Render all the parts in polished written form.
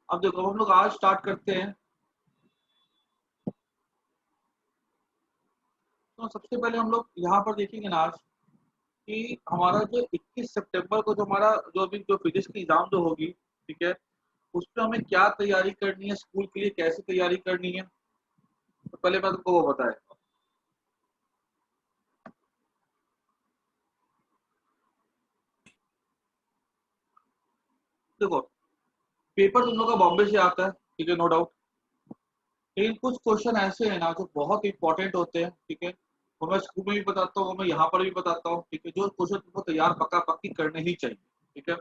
अब देखो हम लोग आज स्टार्ट करते हैं। तो सबसे पहले हम लोग यहाँ पर देखेंगे ना आज कि हमारा जो 21 सितंबर को जो हमारा जो अभी जो फिजिक्स की एग्जाम जो होगी, ठीक है, उस पर हमें क्या तैयारी करनी है, स्कूल के लिए कैसे तैयारी करनी है। तो पहले मैं तुमको वो बताया। देखो पेपर तुम लोग का बॉम्बे से आता है, ठीक है, नो डाउट। लेकिन कुछ क्वेश्चन ऐसे हैं ना जो बहुत इंपॉर्टेंट होते हैं, ठीक है, वो मैं स्कूल में भी बताता हूँ, मैं यहाँ पर भी बताता हूँ, ठीक है, जो क्वेश्चन तुमको तैयार पक्का पक्की करने ही चाहिए, ठीक है।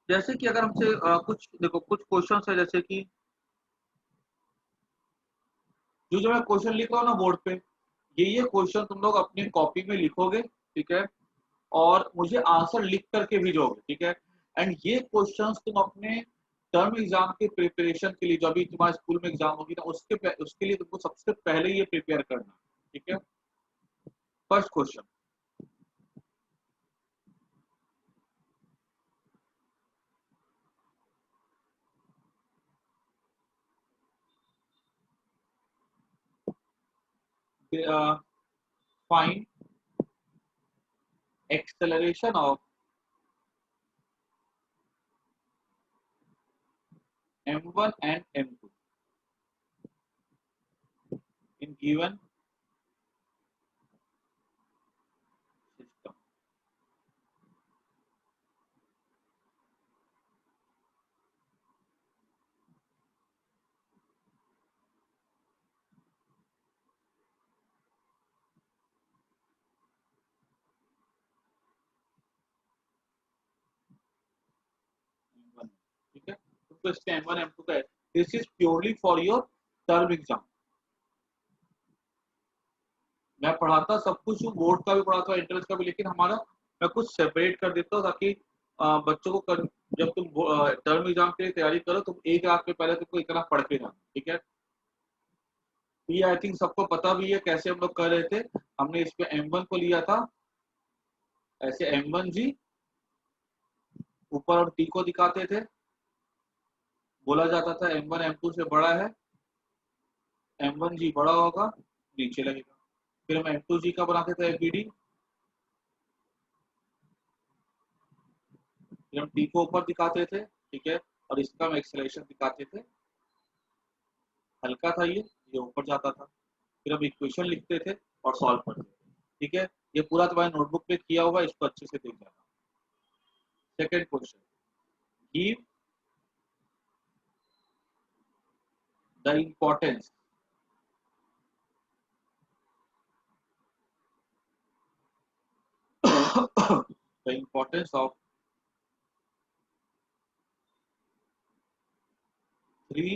जैसे कि अगर हमसे कुछ देखो कुछ क्वेश्चन है, जैसे कि जो मैं क्वेश्चन लिख रहा हूँ ना बोर्ड पे, ये क्वेश्चन तुम लोग अपनी कॉपी में लिखोगे, ठीक है, और मुझे आंसर लिख करके भेजोगे, ठीक है। एंड ये क्वेश्चंस तुम अपने टर्म एग्जाम के प्रिपरेशन के लिए, जो अभी तुम्हारे स्कूल में एग्जाम होगी ना, उसके लिए तुमको सबसे पहले ये प्रिपेयर करना, ठीक है। First question, find acceleration of m1 and m2 in given system। ठीक है, तुमको इसके m1 m2 का है। This is purely for your term exam. मैं पढ़ाता सब कुछ हूँ, बोर्ड का भी पढ़ाता हूँ, एंट्रेंस का भी, लेकिन हमारा मैं कुछ सेपरेट कर देता हूँ ताकि बच्चों को जब तुम टर्म एग्जाम के लिए तैयारी करो तो एक रात में पहले तुमको इतना पढ़ के जाना, ठीक है। ये आई थिंक सबको पता भी है कैसे हम लोग कर रहे थे। हमने इस पे m1 को लिया था, ऐसे m1 जी ऊपर और t को दिखाते थे, बोला जाता था m1 m2 से बड़ा है, m1 जी बड़ा होगा, नीचे लगेगा। फिर हम m2 जी का बनाते थे fbd, फिर हम t को ऊपर दिखाते थे, ठीक है, और इसका हम एक्सेलरेशन दिखाते थे। हल्का था ये ऊपर जाता था। फिर हम इक्वेशन लिखते थे और सॉल्व करते थे, ठीक है। ये पूरा तुम्हारे नोटबुक पे किया हुआ है, इसको अच्छे से देख लेना। Second question, give the importance the importance of three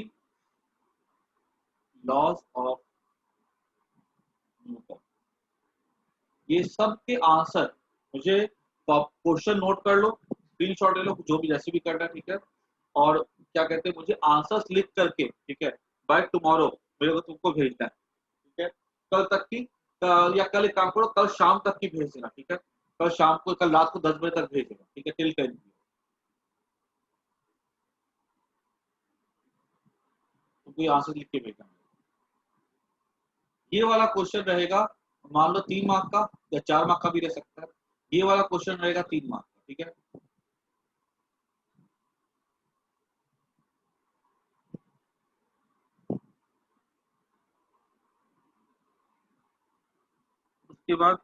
laws of Newton. ये सब के आंसर मुझे क्वेश्चन नोट कर लो, स्क्रीनशॉट ले लो, जो भी जैसे भी करना है, ठीक है। और क्या कहते हैं, मुझे आंसर्स लिख करके, ठीक है, बाय टुमारो मेरे को तुमको भेजना है, ठीक है। कल तक की या कल एक काम करो, कल शाम तक की भेज देना, ठीक है। कल शाम को, कल रात को 10 बजे तक भेज देना, ठीक है, टिल 10। तुमको ये आंसर लिख के भेजना। ये वाला क्वेश्चन रहेगा, मान लो 3 मार्क का या 4 मार्क का भी रह सकता है। ये वाला क्वेश्चन रहेगा 3 मार्क का, ठीक है। उसके बाद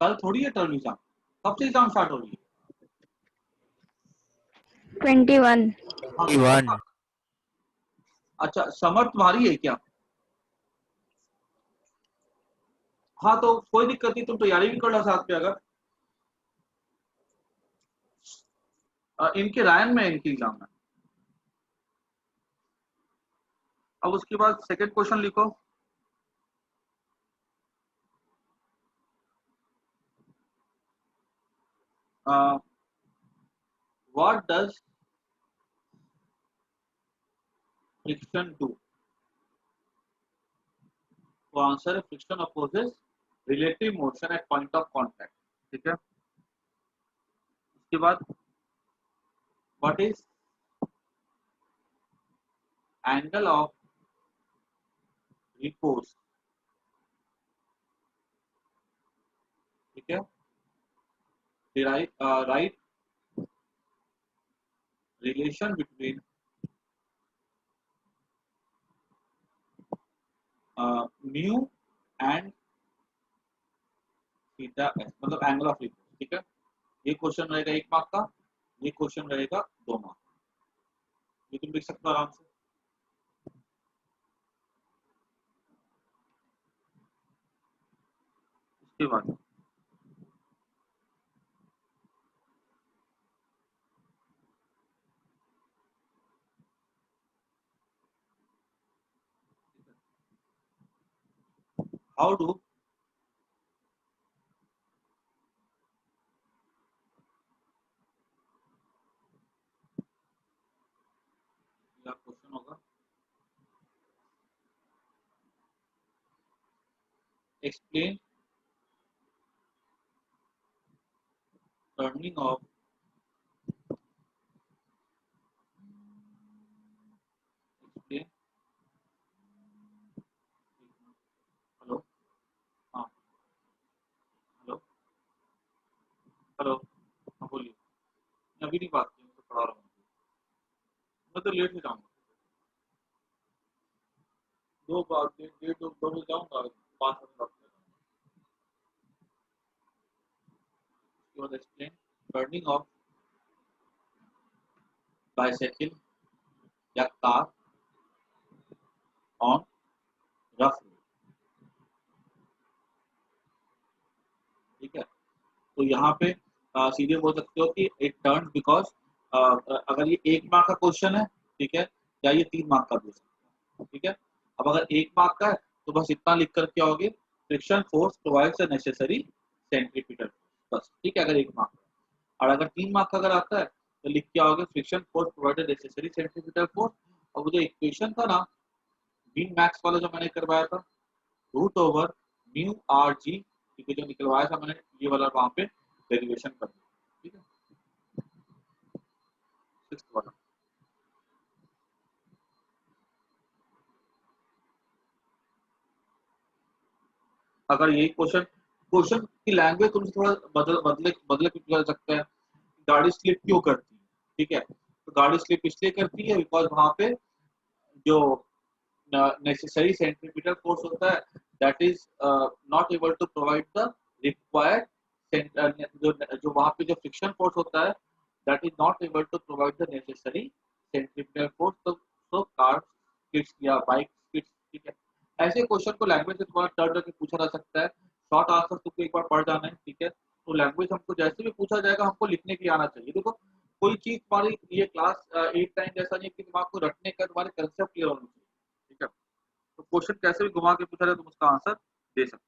कल थोड़ी है टर्म एग्जाम, कब से एग्जाम स्टार्ट हो रही है? 21। हाँ तो पक्का। अच्छा समर तुम्हारी है क्या? हाँ तो कोई दिक्कत नहीं, तुम तैयारी भी कर लो साथ में अगर। इनके रायन में इनकी एग्जाम है। अब उसके बाद सेकंड क्वेश्चन लिखो। What does friction do? तो आंसर है friction opposes relative motion at point of contact. ठीक है, उसके बाद what is angle of repose? ठीक है, right relation between mu and theta s, मतलब एंगल ऑफ रिपोज। ठीक है, ये क्वेश्चन रहेगा 1 मार्क का, ये क्वेश्चन रहेगा 2 मार्क। ये तुम लिख सकते हो आराम से। उसके बाद हाउ डू क्वेश्चन होगा explain turning of explain. Hello, हाँ, हेलो, हेलो, हाँ बोलिए। मैं अभी नहीं बात की, मैं तो पढ़ा रहा हूँ। मैं तो लेट से जाऊंगा, 2 बार 1:30 2 बजे जाऊंगा, 5 बजे बात करूंगा। उसके बाद एक्सप्लेन टर्निंग ऑफ बाइसाइकिल या कार ऑन रफ रोड। ठीक है, तो यहाँ पे सीधे बोल सकते हो कि इट टर्न बिकॉज, अगर ये 1 मार्क का क्वेश्चन है, ठीक है, या ये 3 मार्क का दे सकते हैं। ठीक है, अब अगर 1 मार्क का है तो बस इतना लिख कर के आओगे, friction force provides the necessary centripetal force, बस। ठीक है, अगर 1 मार्क का। और अगर 3 मार्क का अगर आता है तो लिख के आओगे friction force provided necessary centripetal force. और वो जो इक्वेशन था ना, बीम मैक्स वाला जो मैंने करवाया था, root over mu r g, ठीक है, जो निकलवाया था मैंने, ये वाला वहां पे डेरिवेशन कर दिया। ठीक है, 6th वाला। अगर यही क्वेश्चन क्वेश्चन की लैंग्वेज तुमसे थोड़ा बदले बदले कुछ कर सकते हैं। गाड़ी स्लिप क्यों करती है? ठीक है, तो गाड़ी स्लिप इसलिए करती है बिकॉज वहां पे जो नेसेसरी सेंट्रीपिटल फोर्स होता है, that is not able to provide the required, जो वहां पे जो फ्रिक्शन फोर्स होता है, that is not able to provide the necessary centripetal force. तो कार स्किड्स या बाइक स्किड्स। ठीक है, ऐसे क्वेश्चन को लैंग्वेज से थोड़ा टर्न करके पूछा जा सकता है। शॉर्ट आंसर तुमको एक बार पढ़ जाना है। ठीक है, तो लैंग्वेज हमको जैसे भी पूछा जाएगा हमको लिखने की आना चाहिए। देखो, कोई चीज तुम्हारी ये क्लास 8 9 जैसा नहीं कि दिमाग को रटने का, तुम्हारे कंसेप्ट क्लियर होना चाहिए। ठीक है, तो क्वेश्चन कैसे भी घुमा के पूछा जाए तुम उसका आंसर दे सकते हो।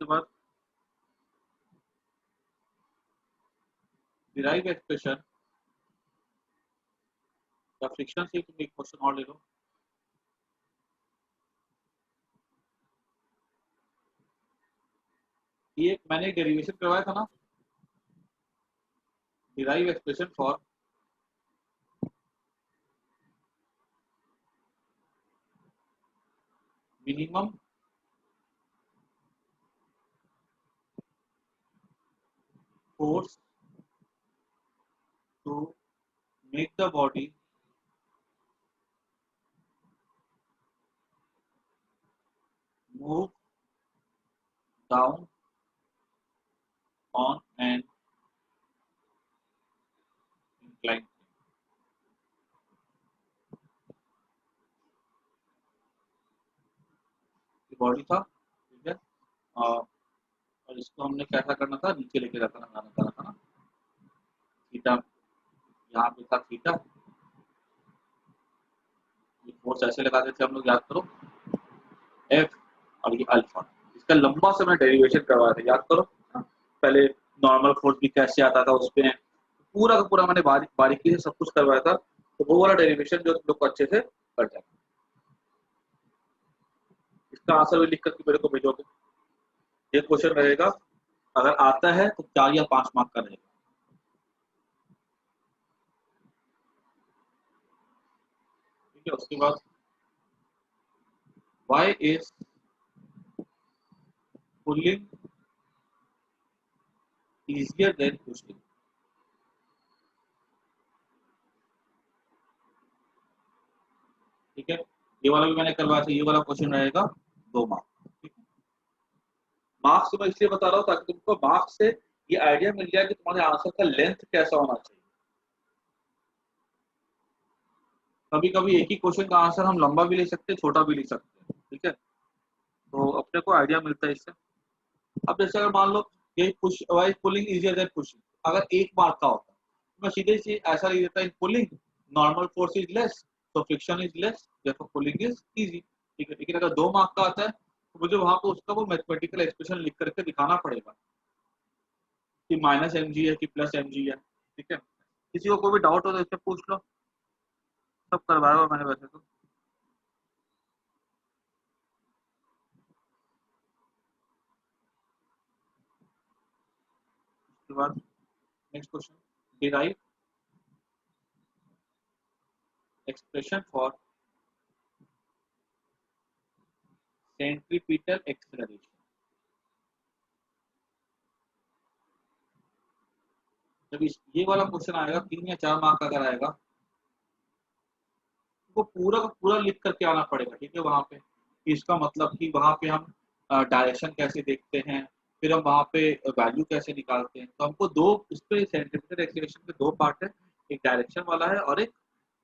उसके बाद डिराइव एक्सप्रेशन या फ्रिक्शन से तुम एक क्वेश्चन और ले लो। ये मैंने डेरिवेशन करवाया था ना, derive expression for minimum force to make the body move down on an incline body था, ठीक है। और इसको हमने कैसा करना था, नीचे लेके जाता था ना, थीटा यहाँ पे था थीटा, ये फोर्स ऐसे लगाते थे हम लोग, याद करो, एफ और ये अल्फा। इसका लंबा समय डेरिवेशन करवाया था, याद करो। पहले नॉर्मल फोर्स भी कैसे आता था, उसमें पूरा का पूरा मैंने बारीकी से सब कुछ करवाया था, तो वो वाला डेरिवेशन जो तुम लोग को अच्छे से कर जाए। इसका आंसर भी लिख करके मेरे को भेजोगे। ये क्वेश्चन रहेगा, अगर आता है तो 4 या 5 मार्क का रहेगा। ठीक है, उसके बाद why is pulling easier than pushing। ठीक है, ये वाला भी मैंने करवाया था, ये वाला क्वेश्चन रहेगा 2 मार्क। मार्क्स मैं इसलिए बता रहा हूँ ताकि तुमको मार्क्स से ये आइडिया मिल जाए कि तुम्हारे आंसर का लेंथ कैसा होना चाहिए। कभी कभी एक ही क्वेश्चन का आंसर हम लंबा भी ले सकते हैं, छोटा भी ले सकते हैं। ठीक है, तो अपने को आइडिया मिलता है इससे। अब जैसे अगर मान लो ये push wise pulling easier than pushing, अगर 1 मार्क का होता तो मैं सीधे से ऐसा लिख देता, in pulling normal force is less, तो friction is less, therefore pulling is easy. ठीक है, लेकिन अगर 2 मार्क का आता है तो मुझे वहां पे उसका वो मैथमेटिकल एक्सप्रेशन लिख करके दिखाना पड़ेगा कि माइनस एम जी है कि प्लस एम जी है। ठीक है, किसी को कोई भी डाउट हो तो इससे पूछ लो, सब करवाया हुआ मैंने वैसे तो। उसके बाद next question, derive expression for centripetal acceleration. जब ये वाला क्वेश्चन आएगा 3 या 4 मार्क का अगर आएगा, वो पूरा का पूरा लिख करके आना पड़ेगा। ठीक है, वहां पे इसका मतलब कि वहां पे हम डायरेक्शन कैसे देखते हैं, फिर हम वहां पे वैल्यू कैसे निकालते हैं। तो हमको दो, इस पे सेंटीमीटर एक्सीलरेशन के 2 पार्ट है, एक डायरेक्शन वाला है और एक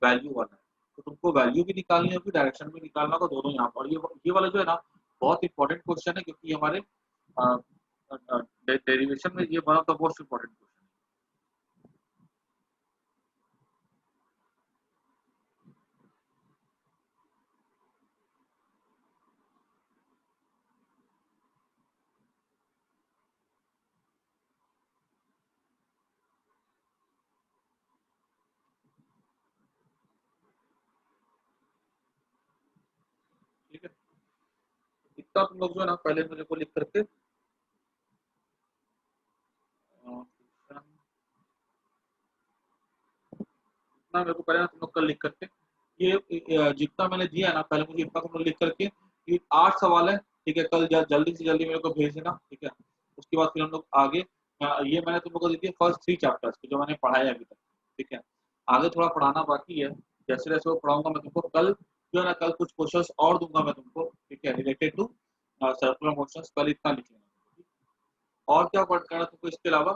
वैल्यू वाला है। तो तुमको वैल्यू भी निकालनी होगी, डायरेक्शन भी निकालना होगा, दोनों यहाँ पर। और ये वाला जो है ना, बहुत इंपॉर्टेंट क्वेश्चन है, क्योंकि हमारे डेरिवेशन में ये one of the most important question है। ठीक है, इतना तुम लोग जो है ना पहले मेरे को लिख करके इतना मेरे को पहले ना तुम लोग कल लिख करके ये जितना मैंने दिया है ना, पहले मुझे इतना तुम लोग लिख करके, ये 8 सवाल है। ठीक है, कल जल्दी से जल्दी मेरे को भेज देना। ठीक है, उसके बाद फिर हम लोग आगे ये मैंने तुम लोग को दी थी फर्स्ट 3 चैप्टर्स की जो मैंने पढ़ाया है अभी तक। ठीक है, आगे थोड़ा पढ़ाना बाकी है, जैसे जैसे वो पढ़ाऊंगा मैं तुमको। कल जो है ना, कल कुछ क्वेश्चंस और दूंगा मैं तुमको। ठीक है, रिलेटेड टू सर्कुलर मोशंस, कल इतना लिख लेना। और क्या पढ़ करना तुमको इसके अलावा,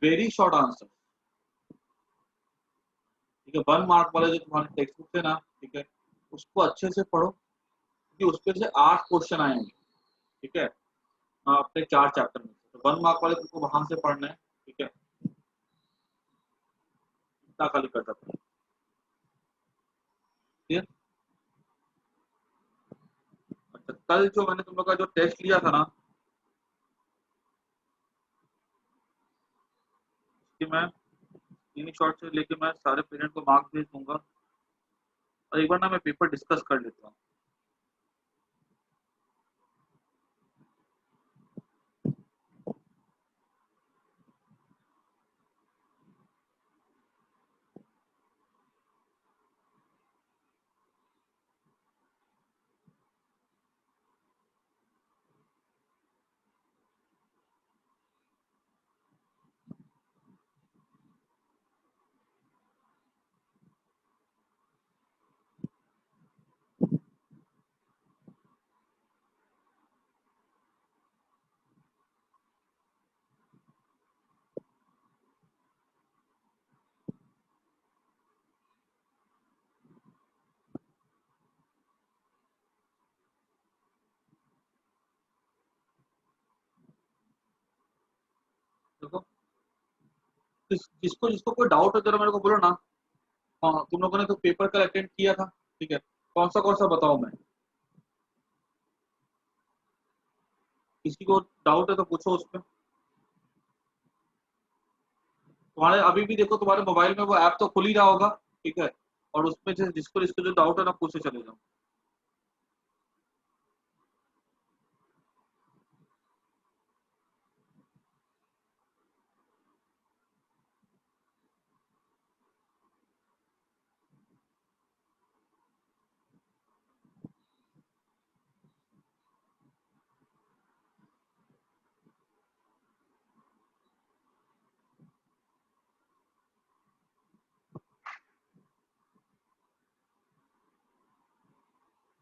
वेरी शॉर्ट आंसर। ठीक है, 1 मार्क वाले जो तुम्हारे टेक्स्ट बुक है ना, ठीक है, उसको अच्छे से पढ़ो, क्योंकि उसपे से 8 क्वेश्चन आएंगे। ठीक है, अपने 4 चैप्टर में, तो 1 मार्क वाले तुमको वहां से पढ़ना है। ठीक है, इतना खाली कर सकते हैं। ठीक है, अच्छा, कल जो मैंने तुम लोग का जो टेस्ट लिया था ना, कि मैं स्क्रीन शॉट से लेके मैं सारे पेरेंट को मार्क्स भेज दूंगा, और एक बार ना मैं पेपर डिस्कस कर लेता हूँ। देखो, जिसको जिसको कोई डाउट है जरा मेरे को बोलो ना। हाँ, तुम लोगों ने तो पेपर का अटेंड किया था, ठीक है, कौन सा बताओ मैं। किसी को डाउट है तो पूछो उसमें। तुम्हारे अभी भी देखो, तुम्हारे मोबाइल में वो ऐप तो खुल ही रहा होगा, ठीक है, और उसमें से जिसको जिसको जो डाउट है ना पूछे चले जाओ।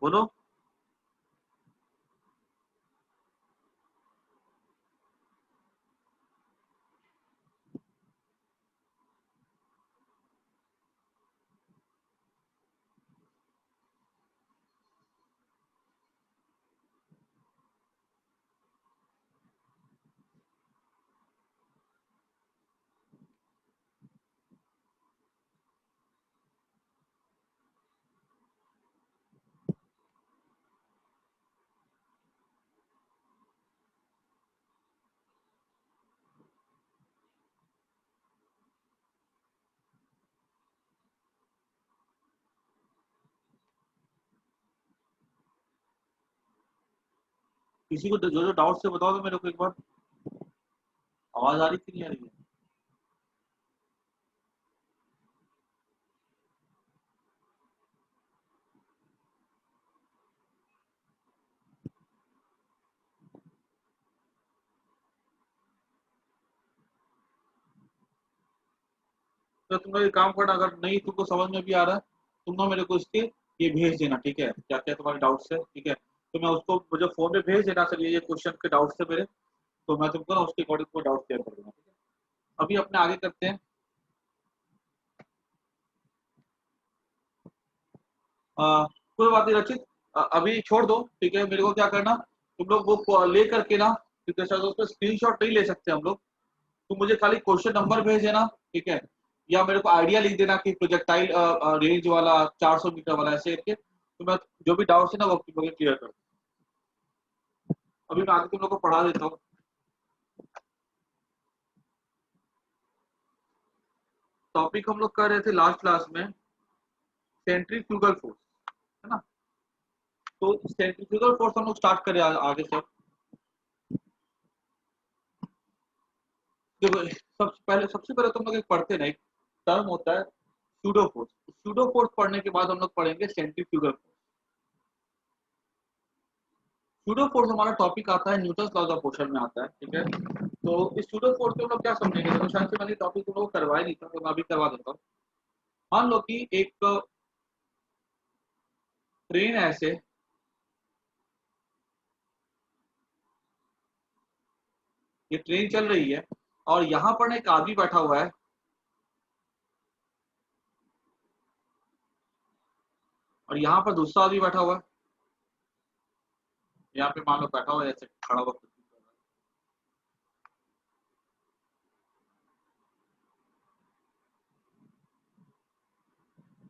बोलो। किसी को जो जो डाउट से बताओ तो मेरे को एक बार। आवाज आ रही थी, नहीं आ रही है? तो तुम लोग एक काम करना, अगर नहीं तुमको समझ में भी आ रहा है, तुम ना मेरे को इसके ये भेज देना, ठीक है, क्या क्या तुम्हारे डाउट्स है, ठीक है, तो मैं उसको मुझे फोन पे भेज देना, सर ये क्वेश्चन के डाउट्स है मेरे, तो मैं तुमको ना उसके अकॉर्डिंग को डाउट क्लियर कर दूंगा, ठीक है। अभी अपने आगे करते हैं। कोई बात नहीं रचित, अभी छोड़ दो, ठीक है, मेरे को क्या करना, तुम लोग वो ले करके ना, ठीक है सर, उस पर स्क्रीनशॉट नहीं ले सकते हम लोग, तुम मुझे खाली क्वेश्चन नंबर भेज देना, ठीक है, या मेरे को आइडिया लिख देना कि प्रोजेक्टाइल रेंज वाला 400 मीटर वाला ऐसे करके, तो मैं जो भी डाउट्स है ना वो तुम लोग क्लियर कर दूँ। अभी मैं आगे तुम लोग को पढ़ा देता हूँ। टॉपिक हम लोग कर रहे थे लास्ट क्लास में सेंट्रीफ्यूगल फोर्स, है ना। तो सेंट्रीफ्यूगल फोर्स हम लोग स्टार्ट करें आगे से। देखो, सबसे पहले तुम लोग एक पढ़ते ना, एक टर्म होता है सूडो फोर्स। सूडो फोर्स पढ़ने के बाद हम लोग पढ़ेंगे सेंट्रीफ्यूगल फोर्स। सूडो फोर्स हमारा टॉपिक आता है न्यूटन लॉज ऑफ मोशन में आता है, ठीक है। तो इस सूडो फोर्स को हम लोग क्या समझेंगे, तो शायद से मैंने टॉपिक तुम लोग करवा ही नहीं था, तो मैं अभी करवा देता हूँ। मान लो कि एक ट्रेन ऐसे, ये ट्रेन चल रही है और यहाँ पर एक आदमी बैठा हुआ है, और यहाँ पर दूसरा आदमी बैठा हुआ है, यहाँ पे मान लो बैठा हुआ है ऐसे खड़ा हुआ,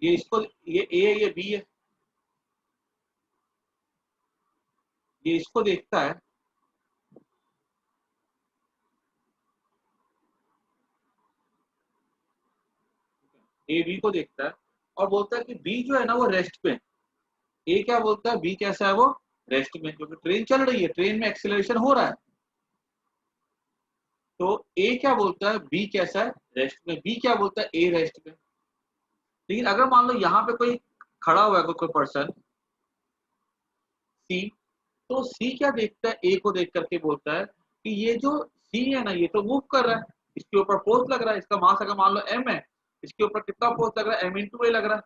ये इसको, ये ए है, ये बी है, ये इसको देखता है, ए बी को देखता है और बोलता है कि बी जो है ना वो रेस्ट पे है। ए क्या बोलता है, बी कैसा है, वो रेस्ट में, क्योंकि ट्रेन चल रही है, ट्रेन में एक्सेलरेशन हो रहा है। तो ए क्या बोलता है, बी कैसा है, रेस्ट में, बी क्या बोलता है, ए रेस्ट में। लेकिन अगर मान लो यहाँ पे कोई खड़ा हुआ है, कोई पर्सन सी, तो सी क्या देखता है, ए को देख करके बोलता है कि ये जो सी है ना, ये तो मूव कर रहा है, इसके ऊपर फोर्स लग रहा है, इसका मास अगर मान लो एम है, इसके ऊपर कितना फोर्स लग रहा है, एम इंटू ए लग रहा है।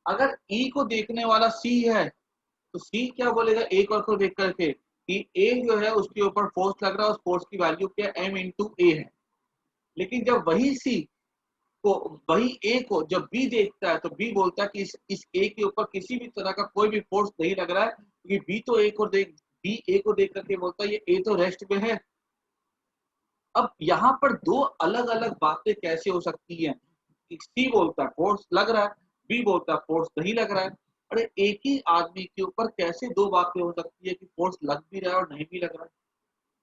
अगर ई को देखने वाला सी है, तो सी क्या बोलेगा, ए को देख करके कि ए जो है उसके ऊपर फोर्स लग रहा है, उस फोर्स की वैल्यू क्या है, एम इंटू ए है। लेकिन जब वही सी को, वही ए को जब बी देखता है, तो बी बोलता है कि इस ए के ऊपर किसी भी तरह का कोई भी फोर्स नहीं लग रहा है, क्योंकि बी तो ए को देख, बी ए को देख करके बोलता है ये ए तो रेस्ट में है। अब यहाँ पर दो अलग अलग बातें कैसे हो सकती हैं? सी बोलता है फोर्स लग रहा है, बी बोलता है फोर्स नहीं लग रहा है। अरे एक ही आदमी के ऊपर कैसे दो बातें हो सकती है कि फोर्स लग भी रहा है और नहीं भी लग रहा है?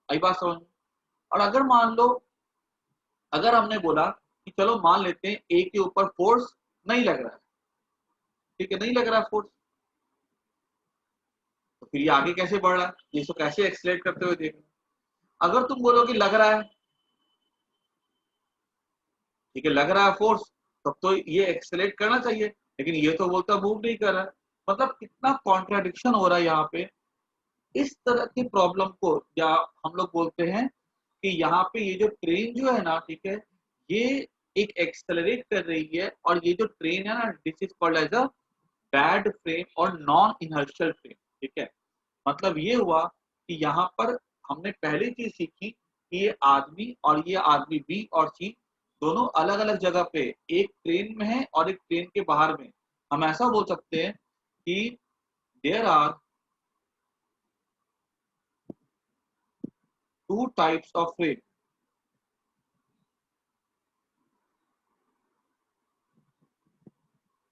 आई बात समझ में? और अगर मान लो, अगर हमने बोला कि चलो मान लेते हैं ए के ऊपर फोर्स नहीं लग रहा है, ठीक है, नहीं लग रहा है फोर्स, तो फिर ये आगे कैसे बढ़ रहा है, ये इसको कैसे एक्सलेट करते हुए देख रहे हैं। अगर तुम बोलो कि लग रहा है, ठीक है, लग रहा है फोर्स, तब तो ये एक्सेलेरेट करना चाहिए, लेकिन ये तो बोलता मूव नहीं कर रहा है। मतलब कितना कॉन्ट्राडिक्शन हो रहा है यहाँ पे। इस तरह की प्रॉब्लम को, या हम लोग बोलते हैं कि यहाँ पे ये जो ट्रेन जो है ना, ठीक है, ये एक एक्सेलरेट कर रही है, और ये जो ट्रेन है ना, this is called as a bad frame और नॉन इनर्शियल फ्रेम, ठीक है। मतलब ये हुआ कि यहाँ पर हमने पहली चीज सीखी कि ये आदमी, और ये आदमी बी और सी दोनों अलग अलग जगह पे, एक ट्रेन में है और एक ट्रेन के बाहर में। हम ऐसा बोल सकते हैं कि there are two types of frame.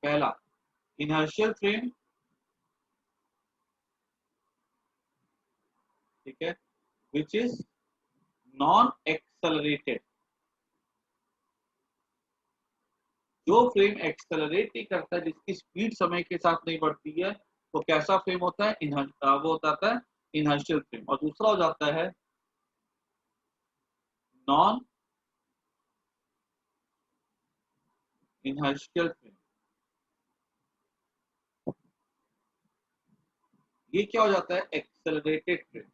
पहला इनर्शियल फ्रेम, ठीक है, विच इज नॉन एक्सेलरेटेड। जो फ्रेम एक्सेलरेट नहीं करता, जिसकी स्पीड समय के साथ नहीं बढ़ती है, वो कैसा फ्रेम होता है? वो होता है इनर्शियल फ्रेम। और दूसरा हो जाता है नॉन इनर्शियल फ्रेम। ये क्या हो जाता है? Accelerated frame.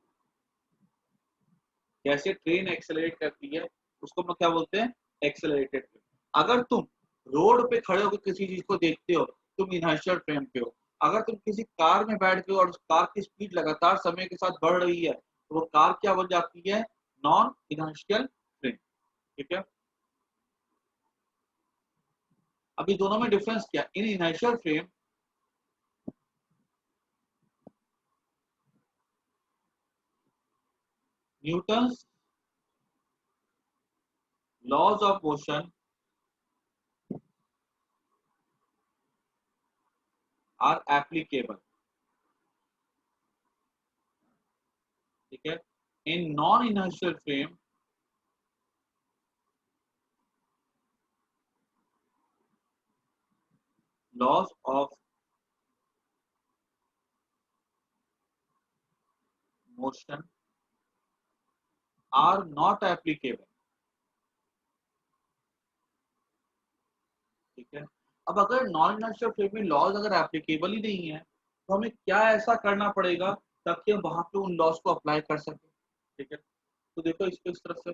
जैसे ट्रेन एक्सेलरेट करती है, उसको हम क्या बोलते हैं? Accelerated frame. अगर तुम रोड पे खड़े होकर किसी चीज को देखते हो, तुम इनर्शियल फ्रेम पे हो। अगर तुम किसी कार में बैठ गए और उस कार की स्पीड लगातार समय के साथ बढ़ रही है, तो वो कार क्या बन जाती है? नॉन इनर्शियल फ्रेम, ठीक है। अभी दोनों में डिफरेंस क्या? In inertial frame Newton's laws of motion are applicable, ठीक है। In non inertial frame laws of motion are not applicable, ठीक है। अब अगर नॉन इनर्शियल फ्रेम में लॉज अगर एप्लीकेबल ही नहीं है, तो हमें क्या ऐसा करना पड़ेगा ताकि हम वहां पे उन लॉज को अप्लाई कर सके, ठीक है। तो देखो इसको इस तरफ से,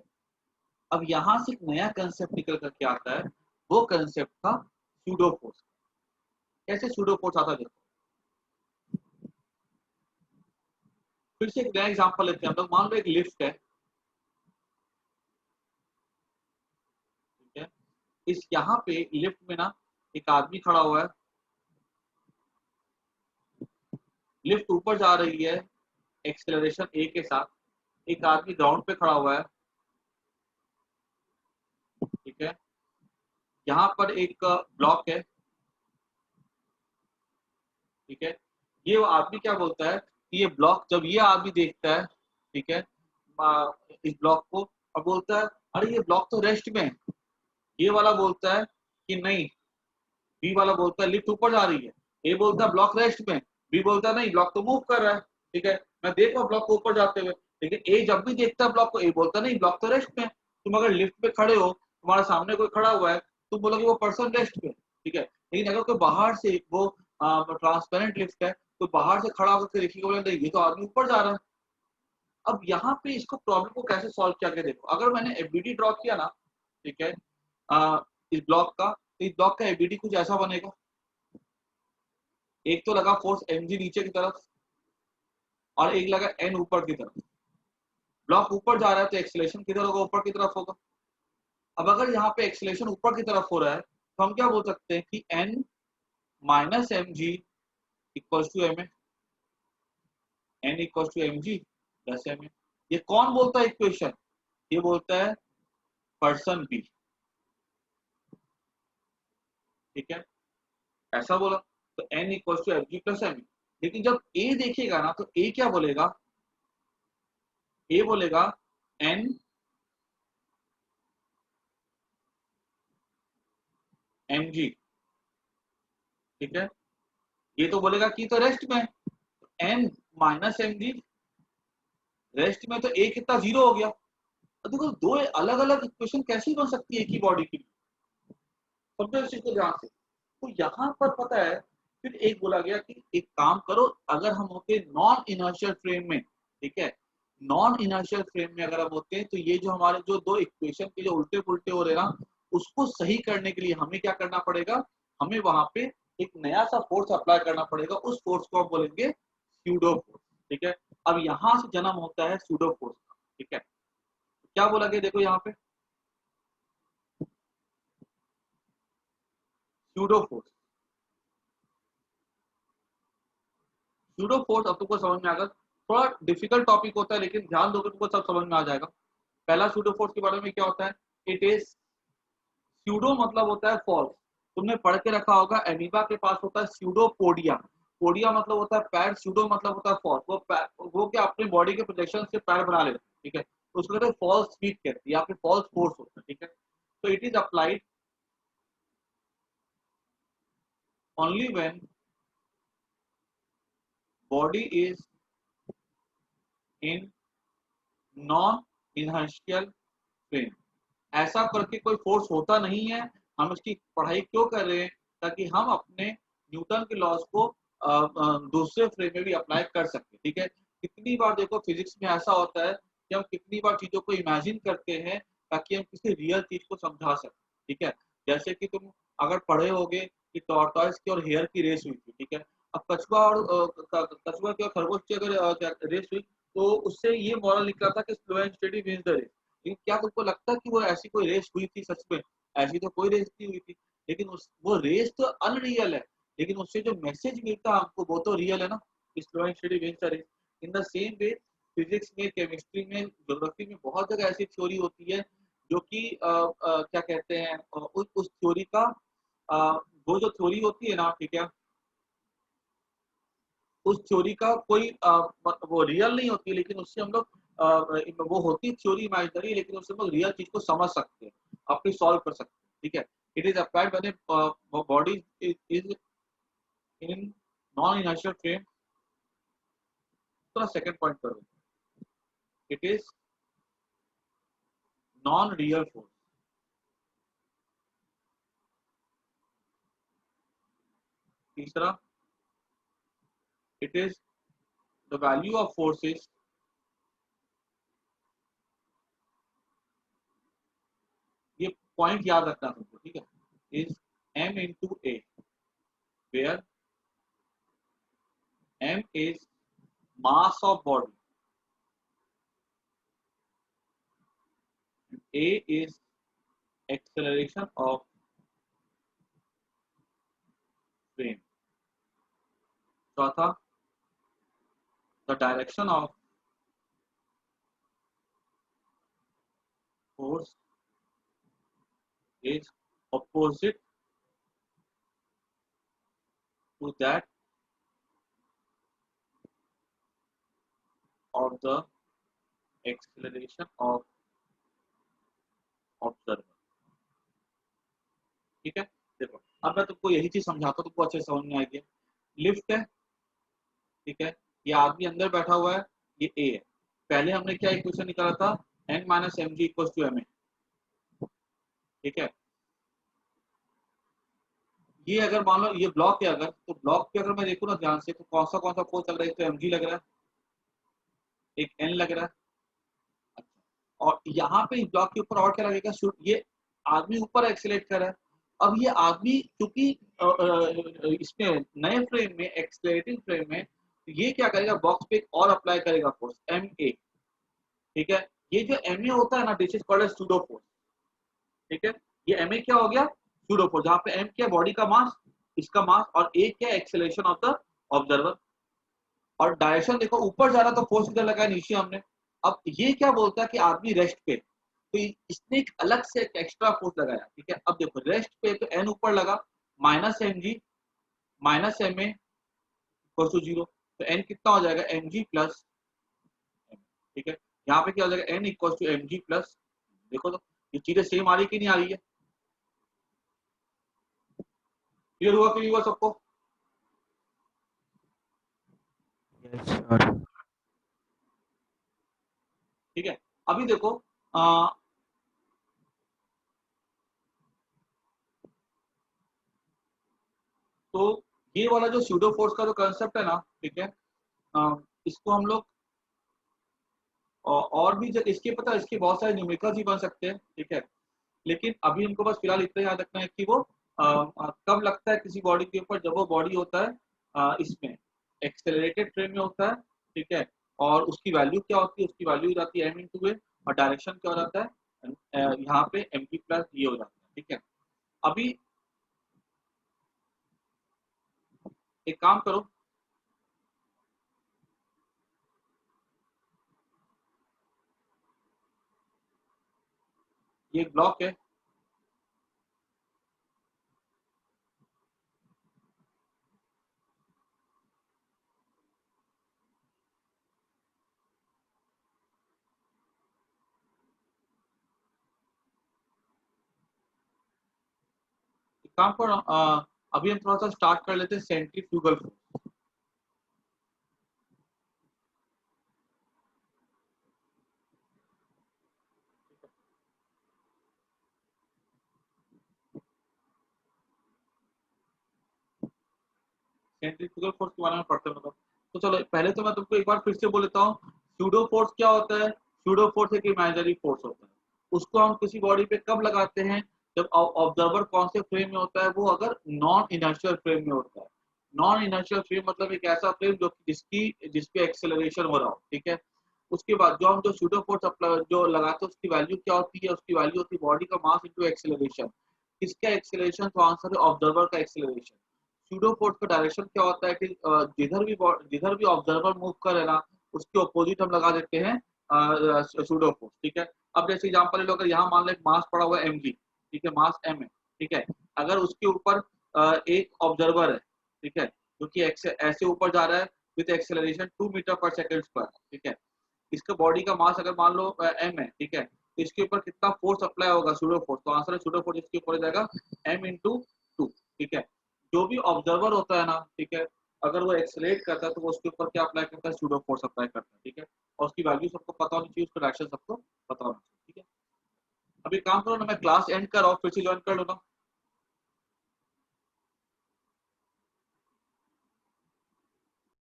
अब यहाँ से एक नया कंसेप्ट निकल करके आता है। वो कंसेप्ट था सूडो फोर्स। कैसे सूडो फोर्स आता है देखो। फिर से एक नया एग्जांपल लेते हैं हम लोग। मान लो एक लिफ्ट है, ठीक है। इस यहाँ पे लिफ्ट में ना एक आदमी खड़ा हुआ है, लिफ्ट ऊपर जा रही है एक्सेलरेशन ए के साथ। एक आदमी ग्राउंड पे खड़ा हुआ है, ठीक है। यहाँ पर एक ब्लॉक है, ठीक है। ये आदमी क्या बोलता है कि ये ब्लॉक, जब ये आदमी देखता है, ठीक है, इस ब्लॉक को, और बोलता है अरे ये ब्लॉक तो रेस्ट में है। ये वाला बोलता है कि नहीं, बी वाला बोलता है लिफ्ट ऊपर जा रही है। ए बोलता है ब्लॉक रेस्ट में, बी बोलता है नहीं ब्लॉक तो मूव कर रहा है, ठीक है, मैं देख रहा हूँ ब्लॉक को ऊपर जाते हुए। लेकिन ए जब भी देखता है ब्लॉक को, ए बोलता है नहीं ब्लॉक तो रेस्ट में। तुम अगर लिफ्ट पे खड़े हो, तुम्हारे सामने कोई खड़ा हुआ है, तुम बोलोगे वो पर्सन रेस्ट पे, ठीक है। लेकिन अगर कोई बाहर से, वो ट्रांसपेरेंट लिफ्ट है, तो बाहर से खड़ा होकर देखिए, बोले नहीं ये तो आदमी ऊपर जा रहा है। अब यहाँ पे इसको प्रॉब्लम को कैसे सॉल्व किया गया देखो। अगर मैंने एफबीडी ड्रॉ किया ना, ठीक है, इस ब्लॉक का, तो इस ब्लॉक का एफबीडी कुछ ऐसा बनेगा। एक तो लगा फोर्स mg नीचे की तरफ, और एक लगा n ऊपर की तरफ। ब्लॉक ऊपर जा रहा है तो एक्सेलेरेशन किधर होगा? ऊपर की तरफ होगा। अब अगर यहाँ पे एक्सेलेरेशन ऊपर की तरफ हो रहा है, तो हम क्या बोल सकते हैं कि n minus m g equal to m a, n equal to m g plus m a. ये कौन बोलता है इक्वेशन? ये बोलता है पर्सन बी, ठीक है, ऐसा बोला, तो n equal to f g plus m. लेकिन जब a देखेगा ना तो a क्या बोलेगा, a बोलेगा n एम जी, ठीक है, ये तो बोलेगा कि तो रेस्ट में n minus m g, rest में तो a कितना 0 हो गया। तो देखो दो अलग अलग इक्वेशन कैसी बन सकती है एक ही बॉडी की, समझो इस चीज को ध्यान से। तो यहाँ पर पता है फिर एक बोला गया कि एक काम करो, अगर हम होते नॉन इनर्शियल फ्रेम में, ठीक है, नॉन इनर्शियल फ्रेम में अगर हम होते हैं तो ये जो हमारे जो दो इक्वेशन के जो उल्टे पुल्टे हो रहे ना, उसको सही करने के लिए हमें क्या करना पड़ेगा, हमें वहां पे एक नया सा फोर्स अप्लाई करना पड़ेगा, उस फोर्स को हम बोलेंगे स्यूडो फोर्स, ठीक है। अब यहाँ से जन्म होता है स्यूडो फोर्स का, ठीक है। क्या बोला गया देखो यहाँ पे, स्यूडो फोर्स, स्यूडो फोर्स अब तुमको समझ में आएगा, थोड़ा डिफिकल्ट टॉपिक होता है लेकिन ध्यान दोगे तुमको सब समझ में आ जाएगा। पहला स्यूडो फोर्स के बारे में क्या होता है, इट इज, स्यूडो मतलब होता है फॉल्स, तुमने पढ़ के रखा होगा एमीबा के पास होता है स्यूडोपोडिया, पोडिया मतलब होता है पैर, स्यूडो मतलब होता है फॉल्स, वो क्या अपनी बॉडी के प्रोजेक्शन से पैर बना लेते हैं, ठीक है, तो उसको कहते हैं फॉल्स हीट कहते हैं या फिर फॉल्स फोर्स होता है, ठीक है। तो it is applied only when body is in non inertial frame, ऐसा करके कोई फोर्स होता नहीं है, हम इसकी पढ़ाई क्यों कर रहे हैं, ताकि हम अपने न्यूटन के लॉज को दूसरे फ्रेम में भी अप्लाई कर सकते, ठीक है। कितनी बार देखो फिजिक्स में ऐसा होता है कि हम कितनी बार चीजों को इमेजिन करते हैं ताकि हम किसी रियल चीज को समझा सकें, ठीक है। जैसे कि तुम अगर पढ़े होगे कि टॉर्टॉइस की और हेयर की रेस हुई थी, ठीक है, अब कछुआ और कछुआ की और खरगोश की अगर रेस हुई तो उससे ये मॉरल निकला था कि slow and steady wins the race. लेकिन क्या तुमको लगता है कि वो ऐसी कोई रेस हुई थी सच में, ऐसी तो कोई रेस नहीं हुई थी, लेकिन उस वो रेस तो अनरियल है, लेकिन उससे जो मैसेज मिलता है हमको वो तो रियल है ना, slow and steady wins the race. In the same way physics में, केमिस्ट्री में, ज्योग्राफी में बहुत जगह ऐसी थ्योरी होती है जो कि क्या कहते हैं उस थ्योरी का वो जो थ्योरी होती है ना, ठीक है, उस थ्योरी का कोई वो रियल नहीं होती, लेकिन उससे हम लोग वो होती थ्योरी इमेजिनरी, लेकिन उससे हम लोग रियल चीज को समझ सकते हैं, अपनी सॉल्व कर सकते हैं, ठीक है। It is applied when body is in non inertial frame. तो सेकंड पॉइंट करो, it is non real force. तीसरा, it is the value of forces, ये पॉइंट याद रखना तुमको, ठीक है, is m into a, where m is mass of body, a is acceleration of frame। चौथा, the direction of force is opposite to that of the acceleration of observer, ठीक है। देखो अब मैं तुमको यही चीज समझाता हूँ, तुमको अच्छे से समझ में आएगी। लिफ्ट है, ठीक है, ये आदमी अंदर बैठा हुआ है, ये ए है, पहले हमने क्या इक्वेशन निकाला था, n minus m g equal to m a, ठीक है। ये अगर मान लो ये ब्लॉक है, अगर तो ब्लॉक पे अगर मैं देखूँ ना ध्यान से तो कौन सा फोर्स लग रहा है, एक तो mg लग रहा है, एक n लग रहा है, अच्छा, और यहाँ पे इस ब्लॉक के ऊपर और क्या लगेगा, ये आदमी ऊपर एक्सेलेरेट कर रहा है। अब ये आदमी क्योंकि इसमें नए फ्रेम में, एक्सेलरेटिंग फ्रेम में, तो ये क्या करेगा, बॉक्स पे एक और अप्लाई करेगा फोर्स एम ए, ठीक है। ये जो एम ए होता है ना, this is called pseudo force, ठीक है। ये एम ए क्या हो गया, सूडो फोर्स, जहाँ पे एम क्या बॉडी का मास, इसका मास, और ए क्या एक्सेलरेशन ऑफ द ऑब्जर्वर, और डायरेक्शन देखो ऊपर जा रहा तो फोर्स इधर लगा है नीचे हमने। अब ये क्या बोलता है कि आदमी रेस्ट पे, तो इसने एक अलग से एक एक्स्ट्रा फोर्स लगाया, ठीक है। अब देखो रेस्ट पे तो एन ऊपर लगा, minus m g minus m a equal to 0, तो एन कितना हो जाएगा एम जी प्लस, ठीक है। यहाँ पे क्या हो जाएगा n equal to m g plus, देखो तो ये चीजें सेम आ रही कि नहीं आ रही है, क्लियर हुआ कि नहीं हुआ सबको? Yes sir. ठीक है। अभी देखो आ, तो ये वाला जो स्यूडो फोर्स का जो कंसेप्ट है ना, ठीक है, इसको हम लोग और भी इसके पता इसके बहुत सारे न्यूमेरिकल्स ही बन सकते हैं, ठीक है। लेकिन अभी हमको बस फिलहाल इतना याद रखना है कि वो कब लगता है किसी बॉडी के ऊपर, जब वो बॉडी होता है इसमें एक्सेलरेटेड फ्रेम में होता है, ठीक है। और उसकी वैल्यू क्या होती है, उसकी वैल्यू हो जाती है एम इंटू ए, और डायरेक्शन क्या हो जाता है यहाँ पे एम पी प्लस ये हो जाता है, ठीक है। अभी एक काम करो, ये एक ब्लॉक है, एक काम करो अभी हम थोड़ा सा स्टार्ट कर लेते हैं सेंट्रीफ्यूगल फोर्स। सेंट्रीफ्यूगल फोर्स के बारे में पढ़ते हैं मतलब, तो चलो पहले तो मैं तुमको एक बार फिर से बोल लेता हूँ, स्यूडो फोर्स क्या होता है। स्यूडो फोर्स एक इमेजिनरी फोर्स होता है, उसको हम किसी बॉडी पे कब लगाते हैं, जब ऑब्जर्वर कौन से फ्रेम में होता है, वो अगर नॉन इनर्शियल फ्रेम में होता है। नॉन इनर्शियल फ्रेम मतलब एक ऐसा फ्रेम जो जिसपे एक्सेलरेशन हो रहा हो, ठीक है। उसके बाद जो हम जो स्यूडो फोर्स जो लगाते हैं उसकी वैल्यू क्या होती है, उसकी वैल्यू होती है बॉडी का मास इंटू एक्सेलरेशन। किसका एक्सेलरेशन, तो आंसर है ऑब्जर्वर का एक्सेलरेशन। स्यूडो फोर्स का डायरेक्शन क्या होता है कि जिधर भी ऑब्जर्वर मूव करे ना, उसके ऑपोजिट हम लगा देते हैं स्यूडो फोर्स, ठीक है। अब जैसे एग्जांपल ले लो, अगर यहाँ मान लो एक मास पड़ा हुआ है एम जी, ठीक है, मास एम है, ठीक है। अगर उसके ऊपर एक ऑब्जर्वर है, ठीक है, जो कि ऐसे ऊपर जा रहा है विद एक्सेलरेशन 2 मीटर पर सेकेंड स्क्वायर, ठीक है। इसका बॉडी का मास अगर मान लो एम है, ठीक है, तो इसके ऊपर कितना फोर्स अप्लाई होगा स्यूडो फोर्स, तो आंसर है स्यूडो फोर्स इसके ऊपर हो जाएगा एम इंटू 2, ठीक है। जो भी ऑब्जर्वर होता है ना, ठीक है, अगर वो एक्सेलरेट करता है तो वो उसके ऊपर क्या अप्लाई करता है, स्यूडो फोर्स अप्लाई करता है, ठीक है। और उसकी वैल्यू सबको पता होनी चाहिए, उसका डायरेक्शन सबको पता होना चाहिए, ठीक है। अभी काम करो ना, मैं क्लास एंड कर रहा हूँ, फिर से ज्वाइन कर लो ना।